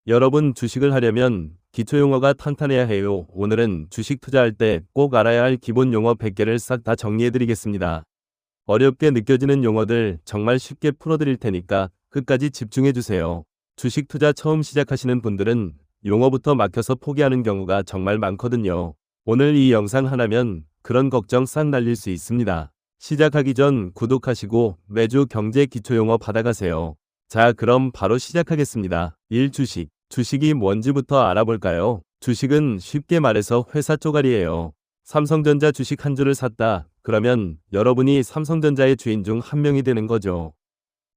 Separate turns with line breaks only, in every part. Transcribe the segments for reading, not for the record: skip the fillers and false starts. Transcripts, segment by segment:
여러분 주식을 하려면 기초용어가 탄탄해야 해요. 오늘은 주식 투자할 때 꼭 알아야 할 기본 용어 100개를 싹 다 정리해드리겠습니다. 어렵게 느껴지는 용어들 정말 쉽게 풀어드릴 테니까 끝까지 집중해주세요. 주식 투자 처음 시작하시는 분들은 용어부터 막혀서 포기하는 경우가 정말 많거든요. 오늘 이 영상 하나면 그런 걱정 싹 날릴 수 있습니다. 시작하기 전 구독하시고 매주 경제 기초용어 받아가세요. 자, 그럼 바로 시작하겠습니다. 1. 주식. 주식이 뭔지부터 알아볼까요? 주식은 쉽게 말해서 회사 쪼가리예요. 삼성전자 주식 한 주를 샀다. 그러면 여러분이 삼성전자의 주인 중 한 명이 되는 거죠.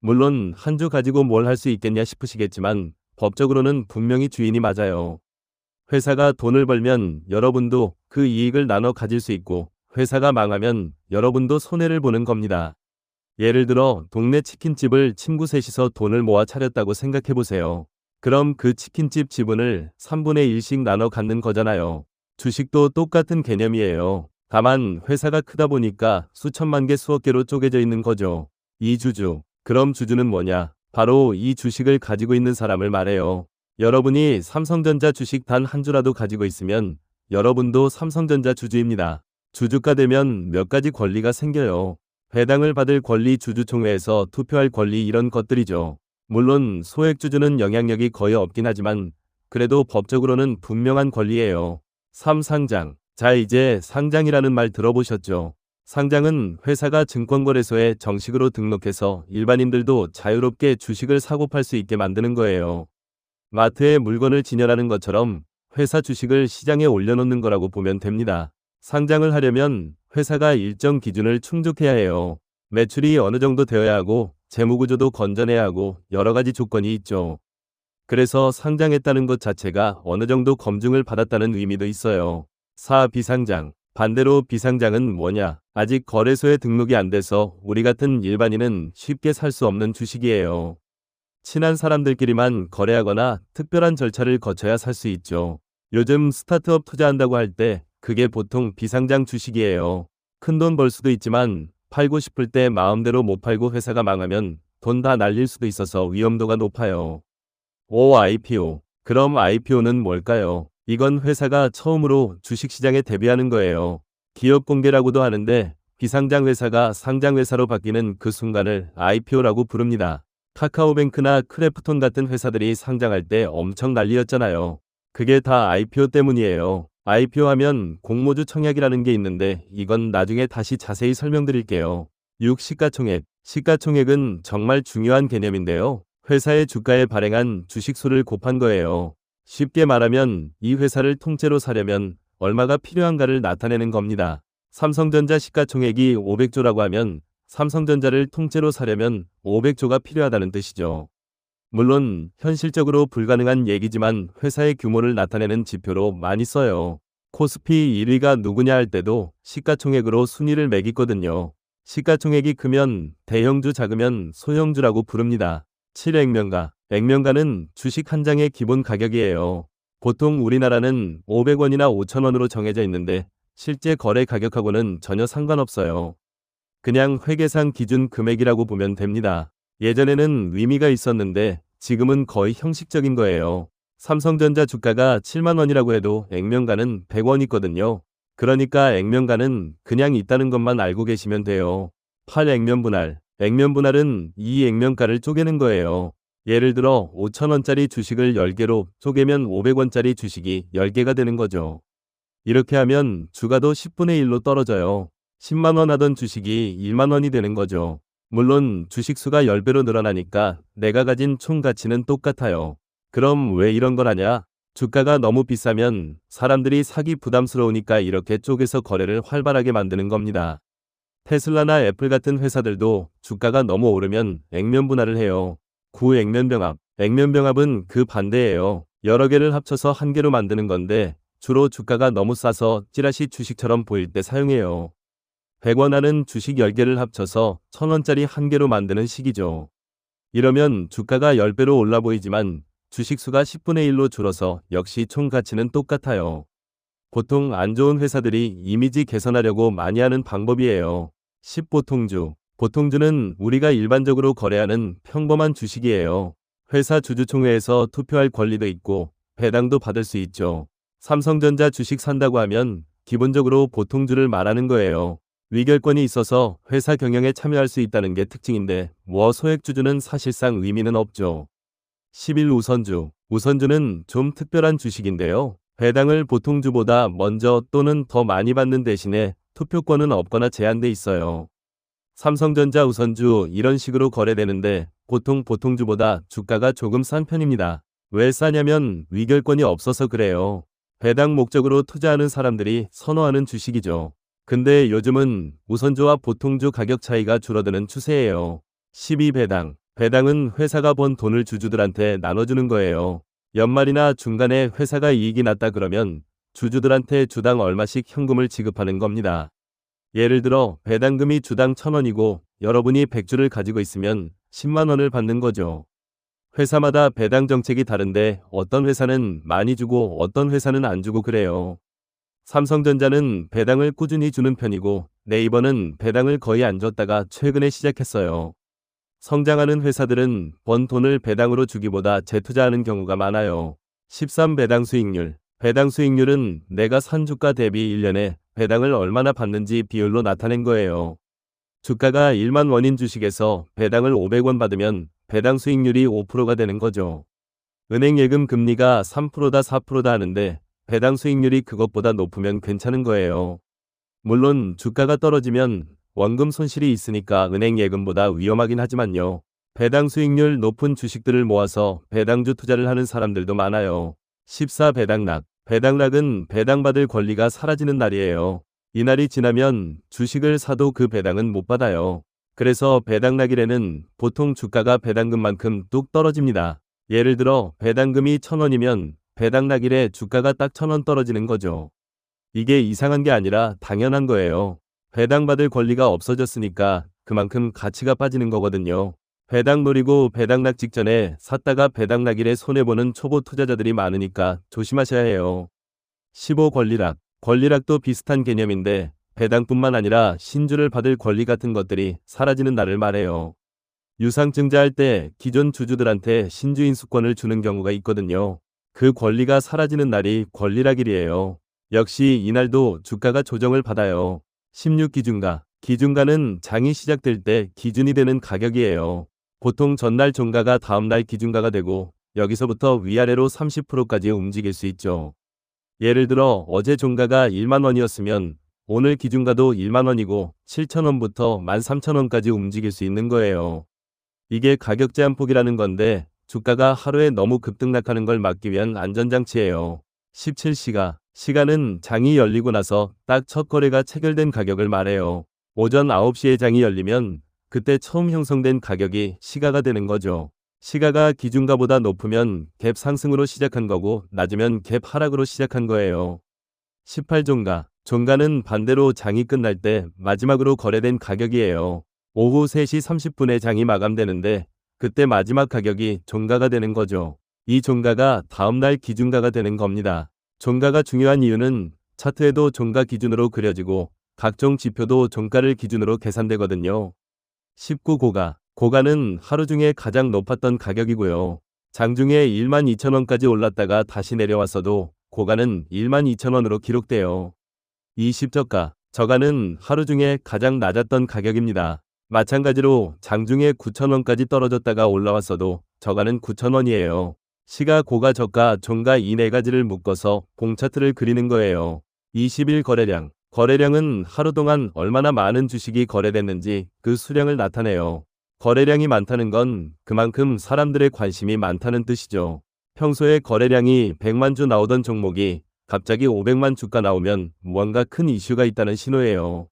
물론 한 주 가지고 뭘 할 수 있겠냐 싶으시겠지만 법적으로는 분명히 주인이 맞아요. 회사가 돈을 벌면 여러분도 그 이익을 나눠 가질 수 있고 회사가 망하면 여러분도 손해를 보는 겁니다. 예를 들어 동네 치킨집을 친구 셋이서 돈을 모아 차렸다고 생각해보세요. 그럼 그 치킨집 지분을 3분의 1씩 나눠 갖는 거잖아요. 주식도 똑같은 개념이에요. 다만 회사가 크다 보니까 수천만 개 수억 개로 쪼개져 있는 거죠. 이 주주. 그럼 주주는 뭐냐? 바로 이 주식을 가지고 있는 사람을 말해요. 여러분이 삼성전자 주식 단 한 주라도 가지고 있으면 여러분도 삼성전자 주주입니다. 주주가 되면 몇 가지 권리가 생겨요. 배당을 받을 권리, 주주총회에서 투표할 권리, 이런 것들이죠. 물론 소액주주는 영향력이 거의 없긴 하지만 그래도 법적으로는 분명한 권리예요. 3. 상장. 자, 이제 상장이라는 말 들어보셨죠? 상장은 회사가 증권거래소에 정식으로 등록해서 일반인들도 자유롭게 주식을 사고 팔 수 있게 만드는 거예요. 마트에 물건을 진열하는 것처럼 회사 주식을 시장에 올려놓는 거라고 보면 됩니다. 상장을 하려면 회사가 일정 기준을 충족해야 해요. 매출이 어느 정도 되어야 하고 재무구조도 건전해야 하고 여러 가지 조건이 있죠. 그래서 상장했다는 것 자체가 어느 정도 검증을 받았다는 의미도 있어요. 4. 비상장. 반대로 비상장은 뭐냐? 아직 거래소에 등록이 안 돼서 우리 같은 일반인은 쉽게 살 수 없는 주식이에요. 친한 사람들끼리만 거래하거나 특별한 절차를 거쳐야 살 수 있죠. 요즘 스타트업 투자한다고 할 때 그게 보통 비상장 주식이에요. 큰 돈 벌 수도 있지만 팔고 싶을 때 마음대로 못 팔고 회사가 망하면 돈 다 날릴 수도 있어서 위험도가 높아요. 5. IPO. 그럼 IPO는 뭘까요? 이건 회사가 처음으로 주식시장에 데뷔하는 거예요. 기업 공개라고도 하는데 비상장 회사가 상장 회사로 바뀌는 그 순간을 IPO라고 부릅니다. 카카오뱅크나 크래프톤 같은 회사들이 상장할 때 엄청 난리였잖아요. 그게 다 IPO 때문이에요. IPO 하면 공모주 청약이라는 게 있는데 이건 나중에 다시 자세히 설명드릴게요. 6. 시가총액. 시가총액은 정말 중요한 개념인데요. 회사의 주가에 발행한 주식수를 곱한 거예요. 쉽게 말하면 이 회사를 통째로 사려면 얼마가 필요한가를 나타내는 겁니다. 삼성전자 시가총액이 500조라고 하면 삼성전자를 통째로 사려면 500조가 필요하다는 뜻이죠. 물론 현실적으로 불가능한 얘기지만 회사의 규모를 나타내는 지표로 많이 써요. 코스피 1위가 누구냐 할 때도 시가총액으로 순위를 매기거든요. 시가총액이 크면 대형주, 작으면 소형주라고 부릅니다. 7. 액면가. 액면가는 주식 한 장의 기본 가격이에요. 보통 우리나라는 500원이나 5,000원으로 정해져 있는데 실제 거래 가격하고는 전혀 상관없어요. 그냥 회계상 기준 금액이라고 보면 됩니다. 예전에는 의미가 있었는데 지금은 거의 형식적인 거예요. 삼성전자 주가가 7만 원이라고 해도 액면가는 100원이거든요. 그러니까 액면가는 그냥 있다는 것만 알고 계시면 돼요. 8. 액면분할. 액면분할은 이 액면가를 쪼개는 거예요. 예를 들어 5,000원짜리 주식을 10개로 쪼개면 500원짜리 주식이 10개가 되는 거죠. 이렇게 하면 주가도 10분의 1로 떨어져요. 10만원 하던 주식이 1만원이 되는 거죠. 물론 주식 수가 10배로 늘어나니까 내가 가진 총 가치는 똑같아요. 그럼 왜 이런 걸 하냐? 주가가 너무 비싸면 사람들이 사기 부담스러우니까 이렇게 쪼개서 거래를 활발하게 만드는 겁니다. 테슬라나 애플 같은 회사들도 주가가 너무 오르면 액면 분할을 해요. 9. 액면병합. 액면병합은 그 반대예요. 여러 개를 합쳐서 한 개로 만드는 건데 주로 주가가 너무 싸서 찌라시 주식처럼 보일 때 사용해요. 100원 하는 주식 10개를 합쳐서 1,000원짜리 한 개로 만드는 식이죠. 이러면 주가가 10배로 올라 보이지만 주식 수가 10분의 1로 줄어서 역시 총 가치는 똑같아요. 보통 안 좋은 회사들이 이미지 개선하려고 많이 하는 방법이에요. 10. 보통주. 보통주는 우리가 일반적으로 거래하는 평범한 주식이에요. 회사 주주총회에서 투표할 권리도 있고 배당도 받을 수 있죠. 삼성전자 주식 산다고 하면 기본적으로 보통주를 말하는 거예요. 위결권이 있어서 회사 경영에 참여할 수 있다는 게 특징인데 소액주주는 사실상 의미는 없죠. 11 우선주. 우선주는 좀 특별한 주식인데요. 배당을 보통주보다 먼저 또는 더 많이 받는 대신에 투표권은 없거나 제한돼 있어요. 삼성전자 우선주 이런 식으로 거래되는데 보통 보통주보다 주가가 조금 싼 편입니다. 왜 싸냐면 위결권이 없어서 그래요. 배당 목적으로 투자하는 사람들이 선호하는 주식이죠. 근데 요즘은 우선주와 보통주 가격 차이가 줄어드는 추세예요. 12배당. 배당은 회사가 번 돈을 주주들한테 나눠주는 거예요. 연말이나 중간에 회사가 이익이 났다 그러면 주주들한테 주당 얼마씩 현금을 지급하는 겁니다. 예를 들어 배당금이 주당 1,000원이고 여러분이 100주를 가지고 있으면 10만 원을 받는 거죠. 회사마다 배당 정책이 다른데 어떤 회사는 많이 주고 어떤 회사는 안 주고 그래요. 삼성전자는 배당을 꾸준히 주는 편이고 네이버는 배당을 거의 안 줬다가 최근에 시작했어요. 성장하는 회사들은 번 돈을 배당으로 주기보다 재투자하는 경우가 많아요. 13 배당 수익률. 배당 수익률은 내가 산 주가 대비 1년에 배당을 얼마나 받는지 비율로 나타낸 거예요. 주가가 1만 원인 주식에서 배당을 500원 받으면 배당 수익률이 5%가 되는 거죠. 은행 예금 금리가 3%다 4%다 하는데 배당 수익률이 그것보다 높으면 괜찮은 거예요. 물론 주가가 떨어지면 원금 손실이 있으니까 은행 예금보다 위험하긴 하지만요. 배당 수익률 높은 주식들을 모아서 배당주 투자를 하는 사람들도 많아요. 14 배당락. 배당락은 배당받을 권리가 사라지는 날이에요. 이 날이 지나면 주식을 사도 그 배당은 못 받아요. 그래서 배당락일에는 보통 주가가 배당금만큼 뚝 떨어집니다. 예를 들어 배당금이 1,000원이면 배당락일에 주가가 딱 1,000원 떨어지는 거죠. 이게 이상한 게 아니라 당연한 거예요. 배당받을 권리가 없어졌으니까 그만큼 가치가 빠지는 거거든요. 배당 노리고 배당락 직전에 샀다가 배당락일에 손해보는 초보 투자자들이 많으니까 조심하셔야 해요. 15 권리락. 권리락도 비슷한 개념인데 배당뿐만 아니라 신주를 받을 권리 같은 것들이 사라지는 날을 말해요. 유상증자할 때 기존 주주들한테 신주인수권을 주는 경우가 있거든요. 그 권리가 사라지는 날이 권리락일이에요. 역시 이날도 주가가 조정을 받아요. 16 기준가. 기준가는 장이 시작될 때 기준이 되는 가격이에요. 보통 전날 종가가 다음날 기준가가 되고 여기서부터 위아래로 30%까지 움직일 수 있죠. 예를 들어 어제 종가가 1만 원이었으면 오늘 기준가도 1만 원이고 7,000원부터 13,000원까지 움직일 수 있는 거예요. 이게 가격 제한폭이라는 건데 주가가 하루에 너무 급등락하는 걸 막기 위한 안전장치예요. 17시가. 시가는 장이 열리고 나서 딱 첫 거래가 체결된 가격을 말해요. 오전 9시에 장이 열리면 그때 처음 형성된 가격이 시가가 되는 거죠. 시가가 기준가보다 높으면 갭 상승으로 시작한 거고 낮으면 갭 하락으로 시작한 거예요. 18 종가. 종가는 반대로 장이 끝날 때 마지막으로 거래된 가격이에요. 오후 3시 30분에 장이 마감되는데 그때 마지막 가격이 종가가 되는 거죠. 이 종가가 다음날 기준가가 되는 겁니다. 종가가 중요한 이유는 차트에도 종가 기준으로 그려지고 각종 지표도 종가를 기준으로 계산되거든요. 19 고가. 고가는 하루 중에 가장 높았던 가격이고요. 장중에 12,000원까지 올랐다가 다시 내려왔어도 고가는 12,000원으로 기록돼요. 20 저가. 저가는 하루 중에 가장 낮았던 가격입니다. 마찬가지로 장중에 9,000원까지 떨어졌다가 올라왔어도 저가는 9,000원이에요. 시가, 고가, 저가, 종가 이 네 가지를 묶어서 봉차트를 그리는 거예요. 20일 거래량. 거래량은 하루 동안 얼마나 많은 주식이 거래됐는지 그 수량을 나타내요. 거래량이 많다는 건 그만큼 사람들의 관심이 많다는 뜻이죠. 평소에 거래량이 100만 주 나오던 종목이 갑자기 500만 주가 나오면 무언가 큰 이슈가 있다는 신호예요.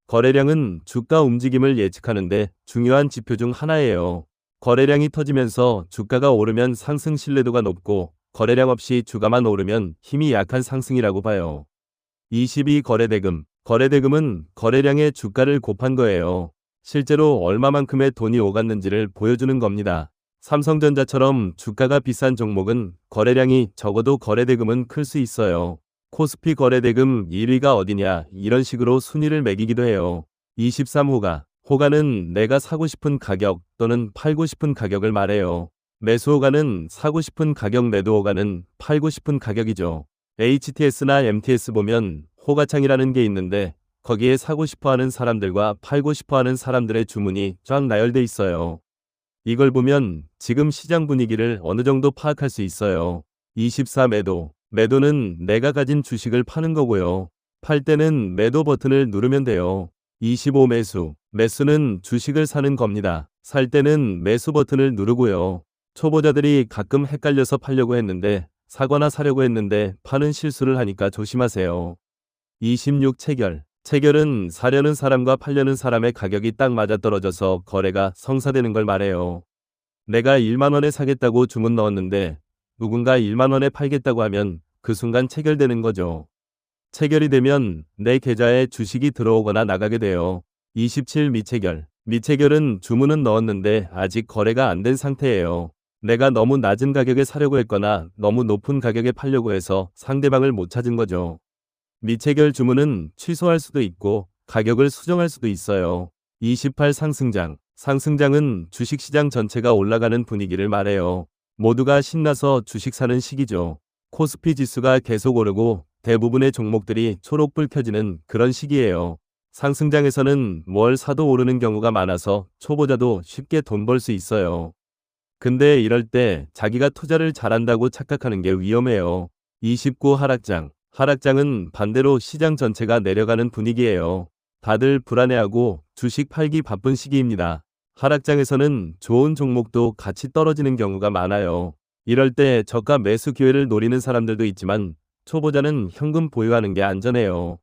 거래량은 주가 움직임을 예측하는데 중요한 지표 중 하나예요. 거래량이 터지면서 주가가 오르면 상승 신뢰도가 높고 거래량 없이 주가만 오르면 힘이 약한 상승이라고 봐요. 22 거래대금. 거래대금은 거래량의 주가를 곱한 거예요. 실제로 얼마만큼의 돈이 오갔는지를 보여주는 겁니다. 삼성전자처럼 주가가 비싼 종목은 거래량이 적어도 거래대금은 클 수 있어요. 코스피 거래대금 1위가 어디냐 이런 식으로 순위를 매기기도 해요. 23 호가. 호가는 내가 사고 싶은 가격 또는 팔고 싶은 가격을 말해요. 매수호가는 사고 싶은 가격, 매도호가는 팔고 싶은 가격이죠. HTS나 MTS 보면 호가창이라는 게 있는데 거기에 사고 싶어하는 사람들과 팔고 싶어하는 사람들의 주문이 쫙 나열돼 있어요. 이걸 보면 지금 시장 분위기를 어느 정도 파악할 수 있어요. 24 매도. 매도는 내가 가진 주식을 파는 거고요. 팔 때는 매도 버튼을 누르면 돼요. 25 매수. 매수는 주식을 사는 겁니다. 살 때는 매수 버튼을 누르고요. 초보자들이 가끔 헷갈려서 팔려고 했는데 사거나 사려고 했는데 파는 실수를 하니까 조심하세요. 26 체결. 체결은 사려는 사람과 팔려는 사람의 가격이 딱 맞아떨어져서 거래가 성사되는 걸 말해요. 내가 1만 원에 사겠다고 주문 넣었는데 누군가 1만 원에 팔겠다고 하면 그 순간 체결되는 거죠. 체결이 되면 내 계좌에 주식이 들어오거나 나가게 돼요. 27 미체결. 미체결은 주문은 넣었는데 아직 거래가 안 된 상태예요. 내가 너무 낮은 가격에 사려고 했거나 너무 높은 가격에 팔려고 해서 상대방을 못 찾은 거죠. 미체결 주문은 취소할 수도 있고 가격을 수정할 수도 있어요. 28 상승장. 상승장은 주식시장 전체가 올라가는 분위기를 말해요. 모두가 신나서 주식 사는 시기죠. 코스피 지수가 계속 오르고 대부분의 종목들이 초록불 켜지는 그런 시기예요. 상승장에서는 뭘 사도 오르는 경우가 많아서 초보자도 쉽게 돈 벌 수 있어요. 근데 이럴 때 자기가 투자를 잘한다고 착각하는 게 위험해요. 29 하락장. 하락장은 반대로 시장 전체가 내려가는 분위기예요. 다들 불안해하고 주식 팔기 바쁜 시기입니다. 하락장에서는 좋은 종목도 같이 떨어지는 경우가 많아요. 이럴 때 저가 매수 기회를 노리는 사람들도 있지만 초보자는 현금 보유하는 게 안전해요.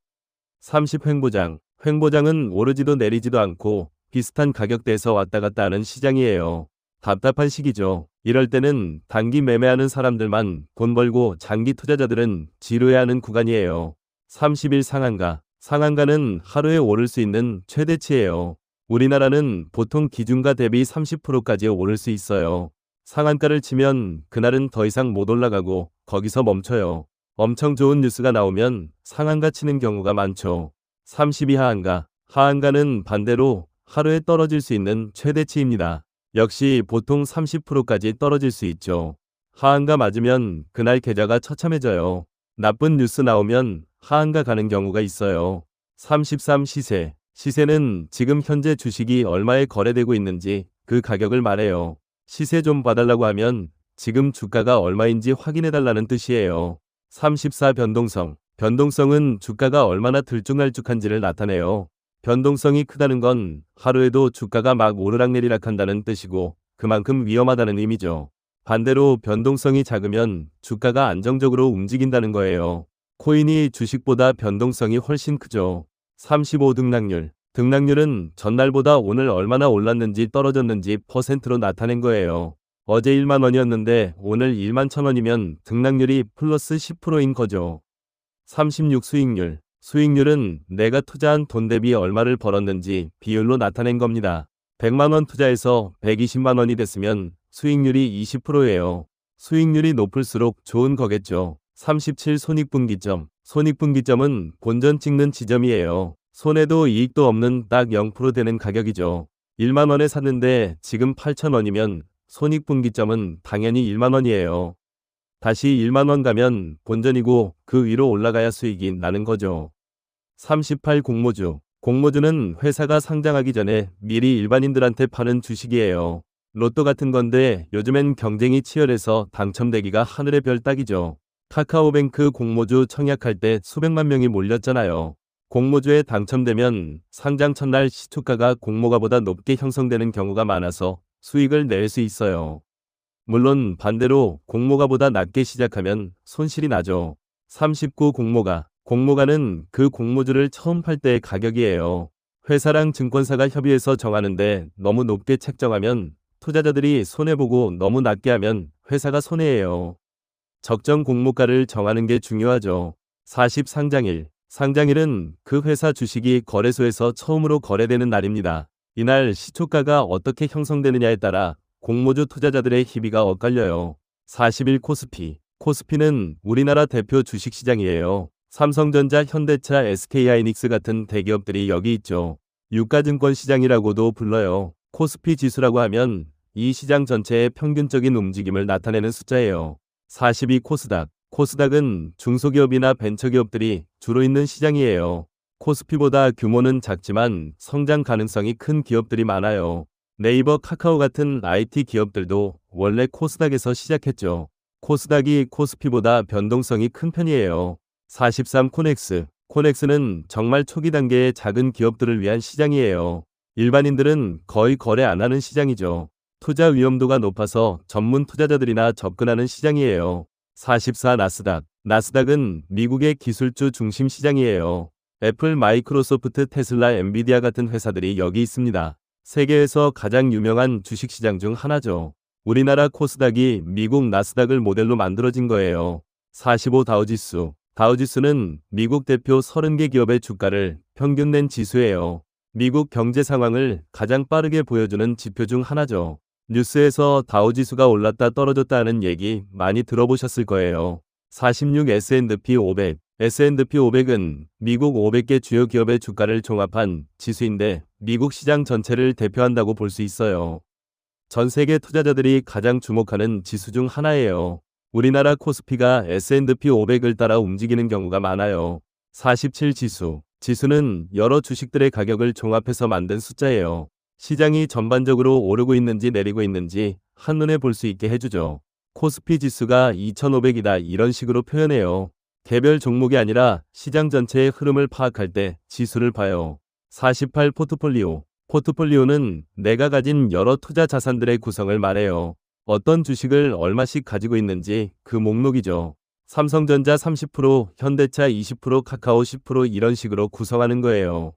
30 횡보장. 횡보장은 오르지도 내리지도 않고 비슷한 가격대에서 왔다 갔다 하는 시장이에요. 답답한 시기죠. 이럴 때는 단기 매매하는 사람들만 돈 벌고 장기 투자자들은 지루해하는 구간이에요. 30일 상한가. 상한가는 하루에 오를 수 있는 최대치예요. 우리나라는 보통 기준가 대비 30%까지 오를 수 있어요. 상한가를 치면 그날은 더 이상 못 올라가고 거기서 멈춰요. 엄청 좋은 뉴스가 나오면 상한가 치는 경우가 많죠. 32 하한가. 하한가는 반대로 하루에 떨어질 수 있는 최대치입니다. 역시 보통 30%까지 떨어질 수 있죠. 하한가 맞으면 그날 계좌가 처참해져요. 나쁜 뉴스 나오면 하한가 가는 경우가 있어요. 33 시세. 시세는 지금 현재 주식이 얼마에 거래되고 있는지 그 가격을 말해요. 시세 좀 봐달라고 하면 지금 주가가 얼마인지 확인해달라는 뜻이에요. 34 변동성. 변동성은 주가가 얼마나 들쭉날쭉한지를 나타내요. 변동성이 크다는 건 하루에도 주가가 막 오르락내리락 한다는 뜻이고 그만큼 위험하다는 의미죠. 반대로 변동성이 작으면 주가가 안정적으로 움직인다는 거예요. 코인이 주식보다 변동성이 훨씬 크죠. 35 등락률. 등락률은 전날보다 오늘 얼마나 올랐는지 떨어졌는지 퍼센트로 나타낸 거예요. 어제 1만 원이었는데 오늘 1만 1,000원이면 등락률이 플러스 10%인 거죠. 36 수익률. 수익률은 내가 투자한 돈 대비 얼마를 벌었는지 비율로 나타낸 겁니다. 100만 원 투자해서 120만 원이 됐으면 수익률이 20%예요. 수익률이 높을수록 좋은 거겠죠. 37 손익분기점. 손익분기점은 본전 찍는 지점이에요. 손해도 이익도 없는 딱 0% 되는 가격이죠. 1만 원에 샀는데 지금 8,000원이면 손익분기점은 당연히 1만 원이에요. 다시 1만 원 가면 본전이고 그 위로 올라가야 수익이 나는 거죠. 38 공모주. 공모주는 회사가 상장하기 전에 미리 일반인들한테 파는 주식이에요. 로또 같은 건데 요즘엔 경쟁이 치열해서 당첨되기가 하늘의 별 따기죠. 카카오뱅크 공모주 청약할 때 수백만 명이 몰렸잖아요. 공모주에 당첨되면 상장 첫날 시초가가 공모가보다 높게 형성되는 경우가 많아서 수익을 낼 수 있어요. 물론 반대로 공모가보다 낮게 시작하면 손실이 나죠. 39 공모가. 공모가는 그 공모주를 처음 팔 때의 가격이에요. 회사랑 증권사가 협의해서 정하는데 너무 높게 책정하면 투자자들이 손해보고 너무 낮게 하면 회사가 손해예요. 적정 공모가를 정하는 게 중요하죠. 40 상장일. 상장일은 그 회사 주식이 거래소에서 처음으로 거래되는 날입니다. 이날 시초가가 어떻게 형성되느냐에 따라 공모주 투자자들의 희비가 엇갈려요. 40일 코스피. 코스피는 우리나라 대표 주식시장이에요. 삼성전자, 현대차, SK하이닉스 같은 대기업들이 여기 있죠. 유가증권 시장이라고도 불러요. 코스피 지수라고 하면 이 시장 전체의 평균적인 움직임을 나타내는 숫자예요. 42 코스닥. 코스닥은 중소기업이나 벤처기업들이 주로 있는 시장이에요. 코스피보다 규모는 작지만 성장 가능성이 큰 기업들이 많아요. 네이버, 카카오 같은 IT 기업들도 원래 코스닥에서 시작했죠. 코스닥이 코스피보다 변동성이 큰 편이에요. 43 코넥스. 코넥스는 정말 초기 단계의 작은 기업들을 위한 시장이에요. 일반인들은 거의 거래 안 하는 시장이죠. 투자 위험도가 높아서 전문 투자자들이나 접근하는 시장이에요. 44 나스닥. 나스닥은 미국의 기술주 중심 시장이에요. 애플, 마이크로소프트, 테슬라, 엔비디아 같은 회사들이 여기 있습니다. 세계에서 가장 유명한 주식시장 중 하나죠. 우리나라 코스닥이 미국 나스닥을 모델로 만들어진 거예요. 45 다우지수. 다우지수는 미국 대표 30개 기업의 주가를 평균 낸 지수예요. 미국 경제 상황을 가장 빠르게 보여주는 지표 중 하나죠. 뉴스에서 다우지수가 올랐다 떨어졌다 하는 얘기 많이 들어보셨을 거예요. 46 S&P 500. S&P 500은 미국 500개 주요 기업의 주가를 종합한 지수인데 미국 시장 전체를 대표한다고 볼 수 있어요. 전 세계 투자자들이 가장 주목하는 지수 중 하나예요. 우리나라 코스피가 S&P 500을 따라 움직이는 경우가 많아요. 47 지수. 지수는 여러 주식들의 가격을 종합해서 만든 숫자예요. 시장이 전반적으로 오르고 있는지 내리고 있는지 한눈에 볼 수 있게 해주죠. 코스피 지수가 2500이다 이런 식으로 표현해요. 개별 종목이 아니라 시장 전체의 흐름을 파악할 때 지수를 봐요. 48 포트폴리오. 포트폴리오는 내가 가진 여러 투자 자산들의 구성을 말해요. 어떤 주식을 얼마씩 가지고 있는지 그 목록이죠. 삼성전자 30%, 현대차 20%, 카카오 10% 이런 식으로 구성하는 거예요.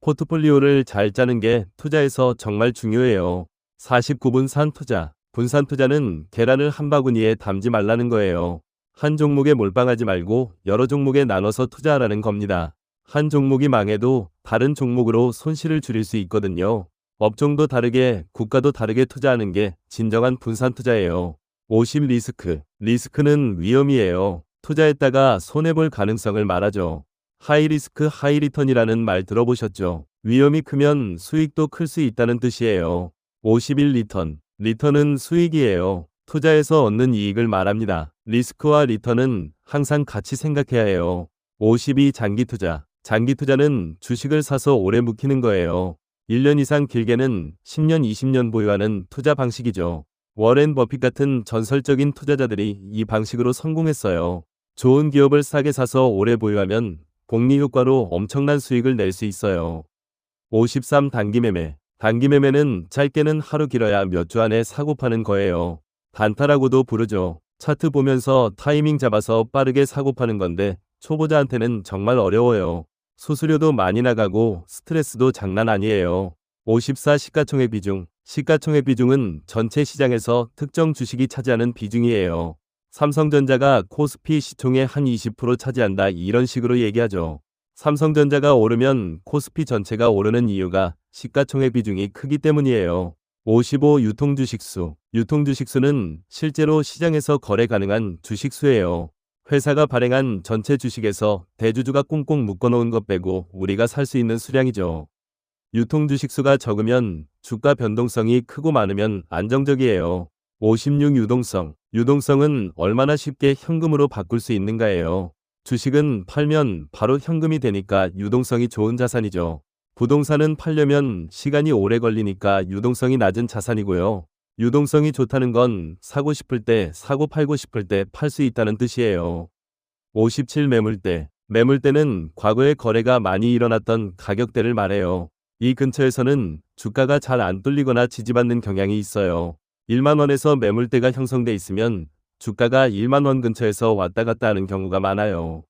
포트폴리오를 잘 짜는 게 투자에서 정말 중요해요. 49 분산 투자. 분산 투자는 계란을 한 바구니에 담지 말라는 거예요. 한 종목에 몰빵하지 말고 여러 종목에 나눠서 투자하라는 겁니다. 한 종목이 망해도 다른 종목으로 손실을 줄일 수 있거든요. 업종도 다르게, 국가도 다르게 투자하는 게 진정한 분산 투자예요. 50 리스크. 리스크는 위험이에요. 투자했다가 손해볼 가능성을 말하죠. 하이 리스크 하이 리턴이라는 말 들어보셨죠? 위험이 크면 수익도 클 수 있다는 뜻이에요. 51 리턴. 리턴은 수익이에요. 투자에서 얻는 이익을 말합니다. 리스크와 리턴은 항상 같이 생각해야 해요. 52 장기 투자. 장기 투자는 주식을 사서 오래 묵히는 거예요. 1년 이상 길게는 10년, 20년 보유하는 투자 방식이죠. 워렌 버핏 같은 전설적인 투자자들이 이 방식으로 성공했어요. 좋은 기업을 싸게 사서 오래 보유하면 복리 효과로 엄청난 수익을 낼 수 있어요. 53 단기 매매. 단기 매매는 짧게는 하루 길어야 몇 주 안에 사고 파는 거예요. 단타라고도 부르죠. 차트 보면서 타이밍 잡아서 빠르게 사고 파는 건데 초보자한테는 정말 어려워요. 수수료도 많이 나가고 스트레스도 장난 아니에요. 54 시가총액 비중. 시가총액 비중은 전체 시장에서 특정 주식이 차지하는 비중이에요. 삼성전자가 코스피 시총의 한 20% 차지한다 이런 식으로 얘기하죠. 삼성전자가 오르면 코스피 전체가 오르는 이유가 시가총액 비중이 크기 때문이에요. 55 유통주식수. 유통주식수는 실제로 시장에서 거래 가능한 주식수예요. 회사가 발행한 전체 주식에서 대주주가 꽁꽁 묶어놓은 것 빼고 우리가 살 수 있는 수량이죠. 유통주식수가 적으면 주가 변동성이 크고 많으면 안정적이에요. 56 유동성. 유동성은 얼마나 쉽게 현금으로 바꿀 수 있는가예요. 주식은 팔면 바로 현금이 되니까 유동성이 좋은 자산이죠. 부동산은 팔려면 시간이 오래 걸리니까 유동성이 낮은 자산이고요. 유동성이 좋다는 건 사고 싶을 때 사고 팔고 싶을 때 팔 수 있다는 뜻이에요. 57 매물대. 매물대는 과거에 거래가 많이 일어났던 가격대를 말해요. 이 근처에서는 주가가 잘 안 뚫리거나 지지받는 경향이 있어요. 1만 원에서 매물대가 형성돼 있으면 주가가 1만 원 근처에서 왔다 갔다 하는 경우가 많아요.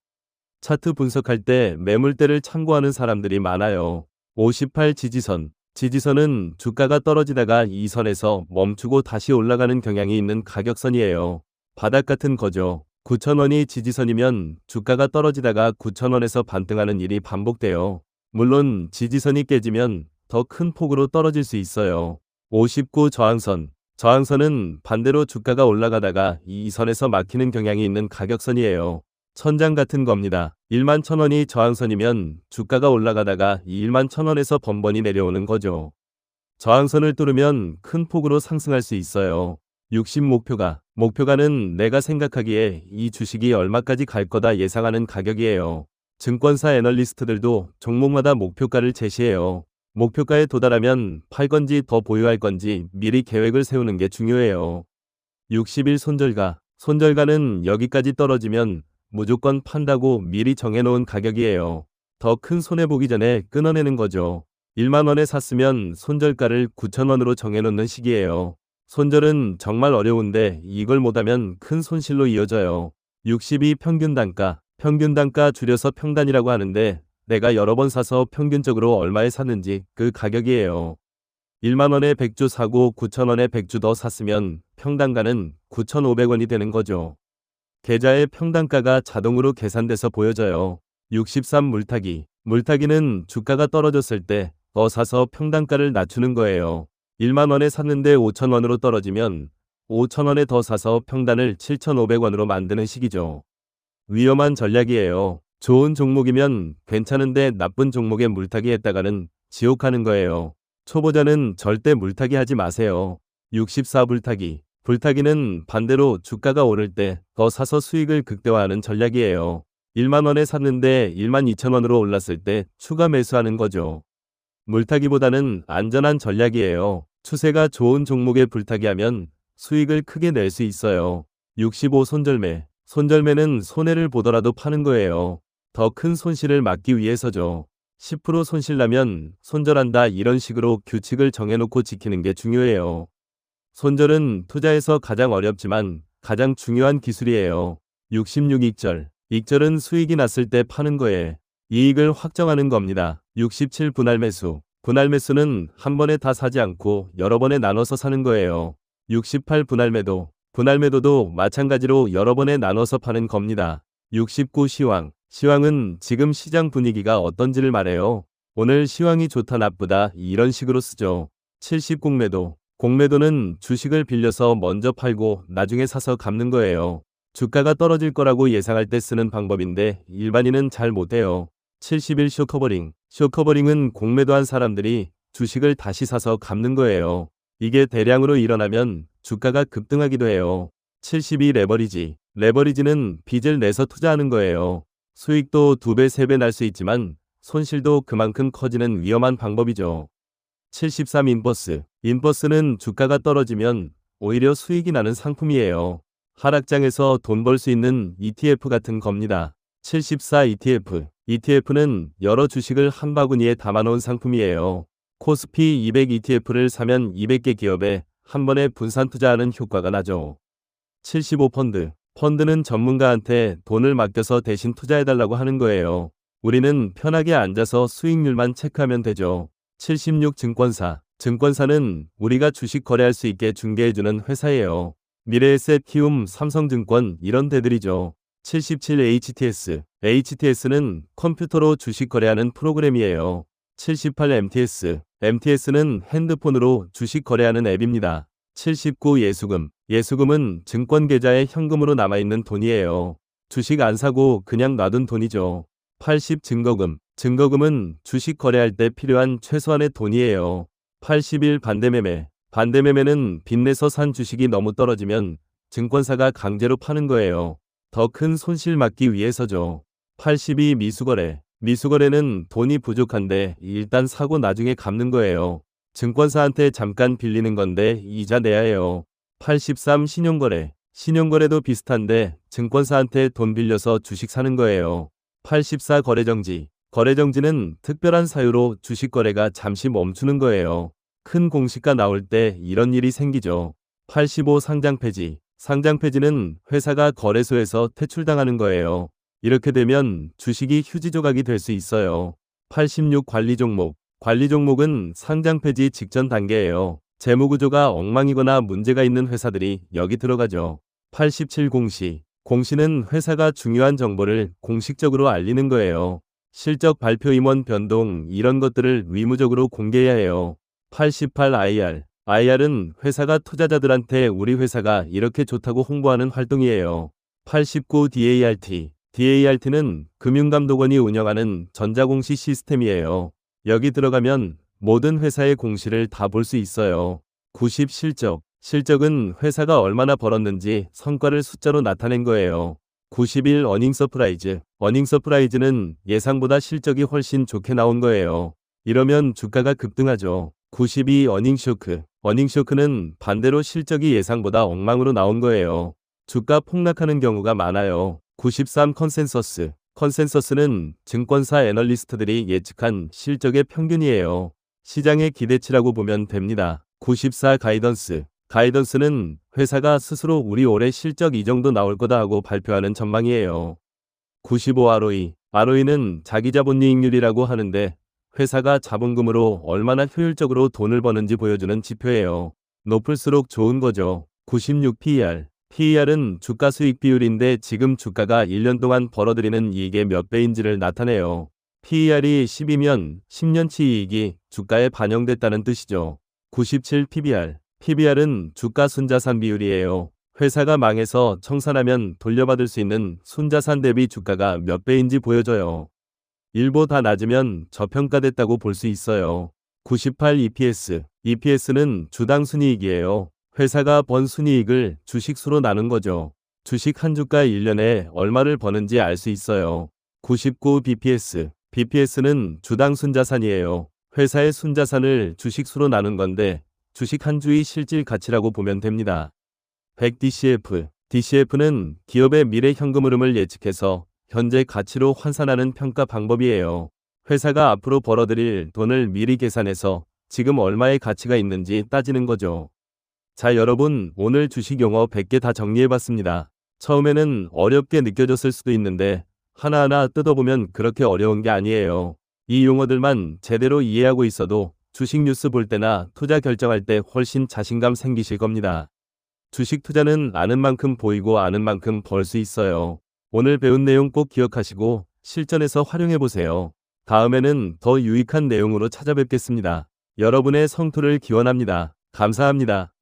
차트 분석할 때 매물대를 참고하는 사람들이 많아요. 58 지지선. 지지선은 주가가 떨어지다가 이 선에서 멈추고 다시 올라가는 경향이 있는 가격선이에요. 바닥 같은 거죠. 9,000원이 지지선이면 주가가 떨어지다가 9,000원에서 반등하는 일이 반복돼요. 물론 지지선이 깨지면 더 큰 폭으로 떨어질 수 있어요. 59 저항선. 저항선은 반대로 주가가 올라가다가 이 선에서 막히는 경향이 있는 가격선이에요. 천장 같은 겁니다. 1만 1,000원이 저항선이면 주가가 올라가다가 이 1만 1,000원에서 번번이 내려오는 거죠. 저항선을 뚫으면 큰 폭으로 상승할 수 있어요. 60 목표가는 내가 생각하기에 이 주식이 얼마까지 갈 거다 예상하는 가격이에요. 증권사 애널리스트들도 종목마다 목표가를 제시해요. 목표가에 도달하면 팔 건지 더 보유할 건지 미리 계획을 세우는 게 중요해요. 60일 손절가는 여기까지 떨어지면 무조건 판다고 미리 정해놓은 가격이에요. 더 큰 손해보기 전에 끊어내는 거죠. 1만 원에 샀으면 손절가를 9천 원으로 정해놓는 시기예요. 손절은 정말 어려운데 이걸 못하면 큰 손실로 이어져요. 62 평균단가 줄여서 평단이라고 하는데 내가 여러 번 사서 평균적으로 얼마에 샀는지 그 가격이에요. 1만 원에 100주 사고 9천 원에 100주 더 샀으면 평단가는 9,500원이 되는 거죠. 계좌의 평단가가 자동으로 계산돼서 보여져요. 63 물타기는 주가가 떨어졌을 때 더 사서 평단가를 낮추는 거예요. 1만 원에 샀는데 5천 원으로 떨어지면 5천 원에 더 사서 평단을 7,500원으로 만드는 식이죠. 위험한 전략이에요. 좋은 종목이면 괜찮은데 나쁜 종목에 물타기 했다가는 지옥 가는 거예요. 초보자는 절대 물타기 하지 마세요. 64 불타기는 반대로 주가가 오를 때 더 사서 수익을 극대화하는 전략이에요. 1만 원에 샀는데 1만 2천 원으로 올랐을 때 추가 매수하는 거죠. 물타기보다는 안전한 전략이에요. 추세가 좋은 종목에 불타기하면 수익을 크게 낼 수 있어요. 65 손절매는 손해를 보더라도 파는 거예요. 더 큰 손실을 막기 위해서죠. 10% 손실 나면 손절한다 이런 식으로 규칙을 정해놓고 지키는 게 중요해요. 손절은 투자에서 가장 어렵지만 가장 중요한 기술이에요. 66 익절은 수익이 났을 때 파는 거에 이익을 확정하는 겁니다. 67 분할매수는 한 번에 다 사지 않고 여러 번에 나눠서 사는 거예요. 68 분할매도도 마찬가지로 여러 번에 나눠서 파는 겁니다. 69 시황은 지금 시장 분위기가 어떤지를 말해요. 오늘 시황이 좋다 나쁘다 이런 식으로 쓰죠. 70 공매도는 주식을 빌려서 먼저 팔고 나중에 사서 갚는 거예요. 주가가 떨어질 거라고 예상할 때 쓰는 방법인데 일반인은 잘 못해요. 71 쇼커버링은 공매도한 사람들이 주식을 다시 사서 갚는 거예요. 이게 대량으로 일어나면 주가가 급등하기도 해요. 72 레버리지는 빚을 내서 투자하는 거예요. 수익도 2배, 3배 날 수 있지만 손실도 그만큼 커지는 위험한 방법이죠. 73 인버스는 주가가 떨어지면 오히려 수익이 나는 상품이에요. 하락장에서 돈 벌 수 있는 ETF 같은 겁니다. 74 ETF는 여러 주식을 한 바구니에 담아놓은 상품이에요. 코스피 200 ETF를 사면 200개 기업에 한 번에 분산 투자하는 효과가 나죠. 75 펀드는 전문가한테 돈을 맡겨서 대신 투자해달라고 하는 거예요. 우리는 편하게 앉아서 수익률만 체크하면 되죠. 76 증권사는 우리가 주식 거래할 수 있게 중개해주는 회사예요. 미래에셋, 키움, 삼성증권 이런 데들이죠. 77 HTS는 컴퓨터로 주식 거래하는 프로그램이에요. 78 MTS는 핸드폰으로 주식 거래하는 앱입니다. 79 예수금은 증권 계좌에 현금으로 남아있는 돈이에요. 주식 안 사고 그냥 놔둔 돈이죠. 80 증거금은 주식 거래할 때 필요한 최소한의 돈이에요. 81 반대매매는 빚내서 산 주식이 너무 떨어지면 증권사가 강제로 파는 거예요. 더 큰 손실 막기 위해서죠. 82 미수거래는 돈이 부족한데 일단 사고 나중에 갚는 거예요. 증권사한테 잠깐 빌리는 건데 이자 내야 해요. 83 신용거래도 비슷한데 증권사한테 돈 빌려서 주식 사는 거예요. 84 거래정지는 특별한 사유로 주식 거래가 잠시 멈추는 거예요. 큰 공시가 나올 때 이런 일이 생기죠. 85 상장폐지는 회사가 거래소에서 퇴출당하는 거예요. 이렇게 되면 주식이 휴지 조각이 될 수 있어요. 86 관리종목은 상장폐지 직전 단계예요. 재무구조가 엉망이거나 문제가 있는 회사들이 여기 들어가죠. 87 공시는 회사가 중요한 정보를 공식적으로 알리는 거예요. 실적 발표 임원 변동 이런 것들을 의무적으로 공개해야 해요. 88 IR은 회사가 투자자들한테 우리 회사가 이렇게 좋다고 홍보하는 활동이에요. 89 DART는 금융감독원이 운영하는 전자공시 시스템이에요. 여기 들어가면 모든 회사의 공시를 다 볼 수 있어요. 90 실적. 실적은 회사가 얼마나 벌었는지 성과를 숫자로 나타낸 거예요. 91 어닝 서프라이즈. 어닝 서프라이즈는 예상보다 실적이 훨씬 좋게 나온 거예요. 이러면 주가가 급등하죠. 92 어닝 쇼크. 어닝 쇼크는 반대로 실적이 예상보다 엉망으로 나온 거예요. 주가 폭락하는 경우가 많아요. 93 컨센서스. 컨센서스는 증권사 애널리스트들이 예측한 실적의 평균이에요. 시장의 기대치라고 보면 됩니다. 94 가이던스. 가이던스는 회사가 스스로 우리 올해 실적 이 정도 나올 거다 하고 발표하는 전망이에요. 95 ROE. ROE는 자기자본이익률이라고 하는데 회사가 자본금으로 얼마나 효율적으로 돈을 버는지 보여주는 지표예요. 높을수록 좋은 거죠. 96 PER. PER은 주가 수익 비율인데 지금 주가가 1년 동안 벌어들이는 이익의 몇 배인지를 나타내요. PER이 10이면 10년치 이익이 주가에 반영됐다는 뜻이죠. 97 PBR. PBR은 주가 순자산 비율이에요. 회사가 망해서 청산하면 돌려받을 수 있는 순자산 대비 주가가 몇 배인지 보여줘요. 1보다 낮으면 저평가됐다고 볼 수 있어요. 98 EPS. EPS는 주당 순이익이에요. 회사가 번 순이익을 주식수로 나눈 거죠. 주식 한 주가 1년에 얼마를 버는지 알 수 있어요. 99 BPS. BPS는 주당 순자산이에요. 회사의 순자산을 주식수로 나눈 건데 주식 한 주의 실질 가치라고 보면 됩니다. 100 DCF. DCF는 기업의 미래 현금 흐름을 예측해서 현재 가치로 환산하는 평가 방법이에요. 회사가 앞으로 벌어들일 돈을 미리 계산해서 지금 얼마의 가치가 있는지 따지는 거죠. 자, 여러분, 오늘 주식 용어 100개 다 정리해봤습니다. 처음에는 어렵게 느껴졌을 수도 있는데 하나하나 뜯어보면 그렇게 어려운 게 아니에요. 이 용어들만 제대로 이해하고 있어도 주식 뉴스 볼 때나 투자 결정할 때 훨씬 자신감 생기실 겁니다. 주식 투자는 아는 만큼 보이고 아는 만큼 벌 수 있어요. 오늘 배운 내용 꼭 기억하시고 실전에서 활용해보세요. 다음에는 더 유익한 내용으로 찾아뵙겠습니다. 여러분의 성투를 기원합니다. 감사합니다.